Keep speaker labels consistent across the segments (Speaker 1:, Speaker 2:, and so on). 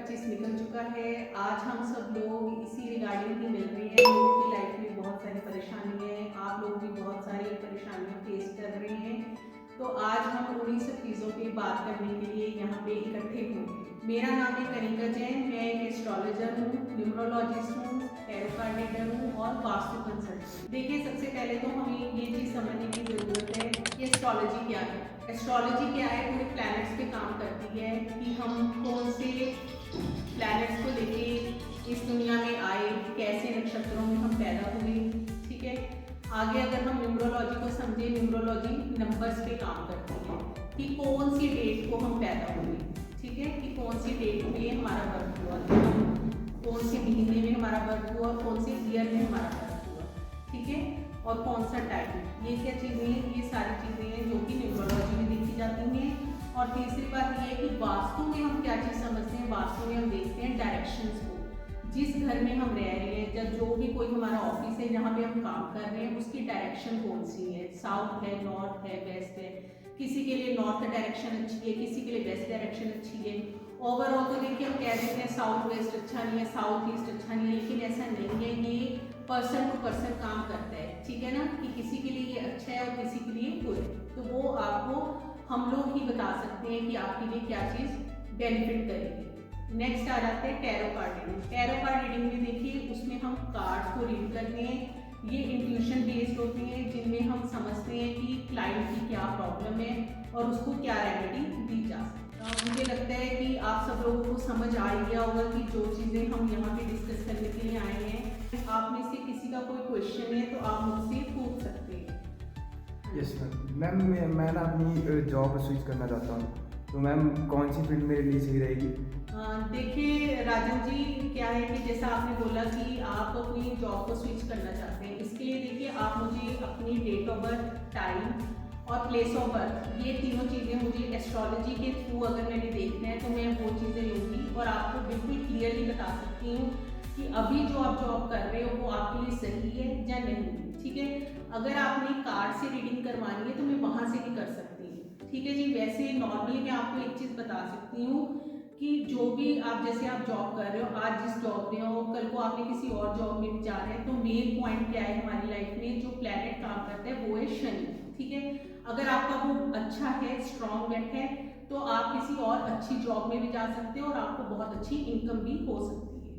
Speaker 1: 2025 निकल चुका है। आज हम सब लोग इसी रिगार्डिंग ही मिल रहे हैं। लोगों की लाइफ में बहुत सारी परेशानी है, आप लोग भी बहुत सारी परेशानियां फेस कर रहे हैं। तो आज हम उन्हीं सब चीज़ों पे बात करने के लिए यहाँ पे इकट्ठे हुए। मेरा नाम है कनिका जैन, मैं एक एस्ट्रोलॉजर हूँ, न्यूमरोलॉजिस्ट हूँ, टैरो कार्ड रीडर हूँ और वास्तु कंसल्टेंट। देखिए, सबसे पहले तो हमें ये चीज़ समझने की ज़रूरत है कि एस्ट्रोलॉजी क्या है। एस्ट्रोलॉजी क्या है? पूरे प्लैनेट्स पे काम करती है कि हम कौन से प्लैनेट्स को लेके इस दुनिया में आए, कैसे नक्षत्रों में हम पैदा हुए। ठीक है, आगे अगर हम न्यूमरोलॉजी को समझे, न्यूमरोलॉजी नंबर्स पे काम करती है कि कौन सी डेट को हम पैदा हुए। ठीक है, कि कौन सी डेट में हमारा बर्थ हुआ, कौन से महीने में हमारा बर्थ हुआ, कौन से ईयर में हमारा बर्थ हुआ। ठीक है, और कौन सा टाइम। ये क्या चीज़ें हैं? ये सारी चीज़ें हैं जो कि न्यूमरोलॉजी में देखी जाती हैं। और तीसरी बात ये है कि वास्तु में हम क्या चीज़ समझते हैं। वास्तु में हम देखते हैं डायरेक्शंस को। जिस घर में हम रह रहे हैं, जब जो भी कोई हमारा ऑफिस है जहाँ पे हम काम कर रहे हैं, उसकी डायरेक्शन कौन सी है। साउथ है, नॉर्थ है, वेस्ट है। किसी के लिए नॉर्थ डायरेक्शन अच्छी है, किसी के लिए वेस्ट डायरेक्शन अच्छी है। ओवरऑल तो देखिए हम कह देते हैं साउथ वेस्ट अच्छा नहीं है, साउथ ईस्ट अच्छा नहीं है, लेकिन ऐसा नहीं है। ये पर्सन टू पर्सन काम करता है। ठीक है ना, कि किसी के लिए ये अच्छा है और किसी के लिए बुरा है। तो वो आपको हम लोग ही बता सकते हैं कि आपके लिए क्या चीज़ बेनिफिट करेगी। नेक्स्ट आ जाते हैं tarot card reading. Tarot card reading में देखिए, उसमें हम कार्ड्स को रीड करते हैं। ये इंट्यूशन बेस्ड होते हैं, जिनमें हम समझते हैं कि क्लाइंट की क्या प्रॉब्लम है और उसको क्या रेमेडी दी जा सकती है। मुझे लगता है कि आप सब लोगों को समझ आ गया होगा कि जो चीज़ें हम यहाँ पे डिस्कस करने के लिए आए हैं। आप में से किसी का कोई क्वेश्चन है तो आप मुझसे पूछ सकते हैं।
Speaker 2: यस मैम, मैं ना अपनी जॉब स्विच करना चाहता हूँ, तो मैम कौन सी फील्ड मेरे लिए सही रहेगी?
Speaker 1: देखिए राजन जी, क्या है कि जैसा आपने बोला कि आप अपनी जॉब को स्विच करना चाहते हैं, इसके लिए देखिए आप मुझे अपनी डेट ऑफ बर्थ, टाइम और प्लेस ऑफ बर्थ, ये तीनों चीज़ें मुझे एस्ट्रोलॉजी के थ्रू अगर मैंने देखना है तो मैं वो चीज़ें लूँगी और आपको बिल्कुल क्लियरली बता सकती हूँ कि अभी जो आप जॉब कर रहे हो वो आपके लिए सही है या नहीं। ठीक है, अगर आपने कार्ड से रीडिंग करवानी है तो मैं वहाँ से भी कर सकती हूँ। ठीक है जी, वैसे नॉर्मली मैं आपको एक चीज़ बता सकती हूँ कि जो भी आप, जैसे आप जॉब कर रहे हो, आज जिस जॉब में हो, कल को आपने किसी और जॉब में भी जा रहे हैं, तो मेन पॉइंट क्या है हमारी लाइफ में, जो प्लैनेट काम करता है वो है शनि। ठीक है, अगर आपका वो अच्छा है, स्ट्रॉन्ग है, तो आप किसी और अच्छी जॉब में भी जा सकते हो और आपको बहुत अच्छी इनकम भी हो सकती है।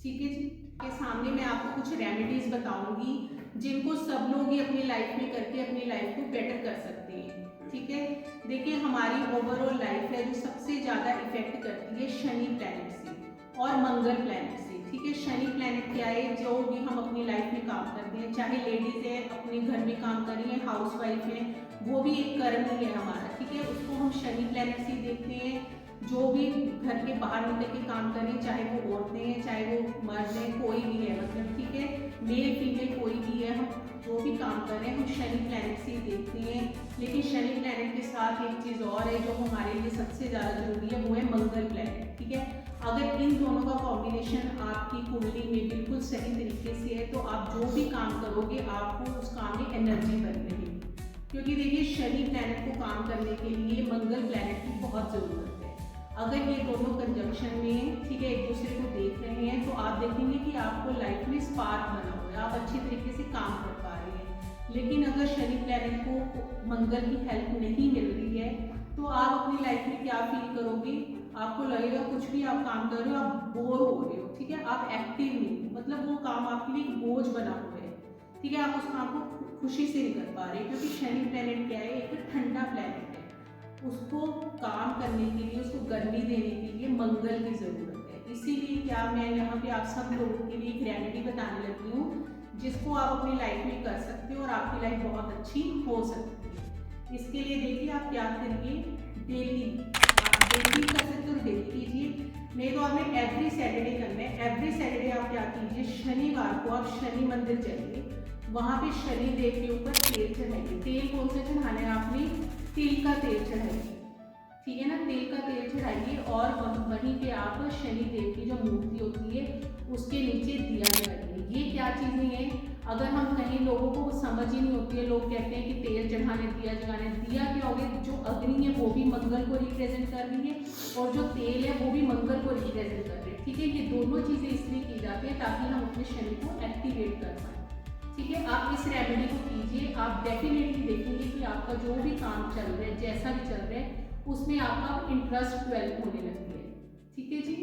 Speaker 1: ठीक है जी, के सामने मैं आपको कुछ रेमेडीज बताऊंगी जिनको सब लोग ही अपनी लाइफ में करके अपनी लाइफ को बेटर कर सकते हैं। ठीक है, देखिए हमारी ओवरऑल लाइफ है जो सबसे ज़्यादा इफेक्ट करती है शनि प्लैनेट से और मंगल प्लैनेट से। ठीक है, शनि प्लैनेट क्या है? जो भी हम अपनी लाइफ में काम करते हैं, चाहे लेडीज है अपने घर में काम कर रही है, हाउस वाइफ है, वो भी एक कर्म ही है हमारा। ठीक है, उसको हम शनि प्लैनेट से देखते हैं। जो भी घर के बाहर निकल के काम करें, चाहे वो औरतें हैं, चाहे वो मर्द हैं, कोई भी है, मतलब ठीक है, मेल फीमेल कोई भी है, हम जो भी काम कर रहे हैं हम शनि प्लैनेट से ही देखते हैं। लेकिन शनि प्लैनेट के साथ एक चीज़ और है जो हमारे लिए सबसे ज़्यादा जरूरी है, वो है मंगल प्लैनेट। ठीक है, अगर इन दोनों का कॉम्बिनेशन आपकी कुंडली में बिल्कुल सही तरीके से है तो आप जो भी काम करोगे आपको उस काम में एनर्जी बनी रहेगी। क्योंकि देखिए, शनि प्लैनेट को काम करने के लिए मंगल प्लैनेट की बहुत ज़रूरत है। अगर ये दोनों कंजंक्शन में, ठीक है, एक दूसरे को देख रहे हैं तो आप देखेंगे कि आपको लाइफ में स्पार्क बना हुआ है, आप अच्छी तरीके से काम कर पा रहे हैं। लेकिन अगर शनि प्लैनेट को मंगल की हेल्प नहीं मिल रही है तो आप अपनी लाइफ में क्या फील करोगे? आपको लगेगा कुछ भी आप काम कर रहे हो आप बोर हो रहे हो। ठीक है, आप एक्टिव नहीं हो, मतलब वो काम आपके लिए बोझ बना हुआ है। ठीक है, आप उस काम को खुशी से नहीं कर पा रहे, क्योंकि शनि प्लैनेट क्या है? एक ठंडा प्लैनेट है। उसको काम करने के लिए, उसको गर्मी देने के लिए मंगल की ज़रूरत है। इसीलिए क्या मैं यहाँ पे आप सब लोगों के लिए एक रेमेडी बताने लगी हूँ जिसको आप अपनी लाइफ में कर सकते हो और आपकी लाइफ बहुत अच्छी हो सकती है। इसके लिए देखिए आप क्या करिए, डेली कर सकते हो, डेली कीजिए। नहीं तो आपने एवरी सैटरडे करना है। एवरी सैटरडे आप क्या कीजिए, शनिवार को आप शनि मंदिर जाइए, वहाँ पे शनि देव के ऊपर तेल चढ़ाइए। तेल कौन सा चढ़ाना है आपने? तिल का तेल चढ़ाइए। ठीक है ना, तेल का तेल चढ़ाइए और वहीं पे आप शनि देव की जो मूर्ति होती है उसके नीचे दिया जलाइए। ये क्या चीज़ें हैं? अगर हम कहीं लोगों को समझ ही नहीं होती है, लोग कहते हैं कि तेल चढ़ाने, दिया जलाने। दिया क्या हो गया? जो अग्नि है वो भी मंगल को रिप्रेजेंट कर रही है और जो तेल है वो भी मंगल को रिप्रेजेंट कर रही है। दोनों चीज़ें इसलिए की जाती है ताकि हम अपने शनि को एक्टिवेट कर पाएँ। ठीक है, आप इस रेमेडी को कीजिए, आप डेफिनेटली देखेंगे कि आपका जो भी काम चल रहा है, जैसा भी चल रहा है, उसमें आपका इंटरेस्ट डेवलप होने लगती है। ठीक है जी।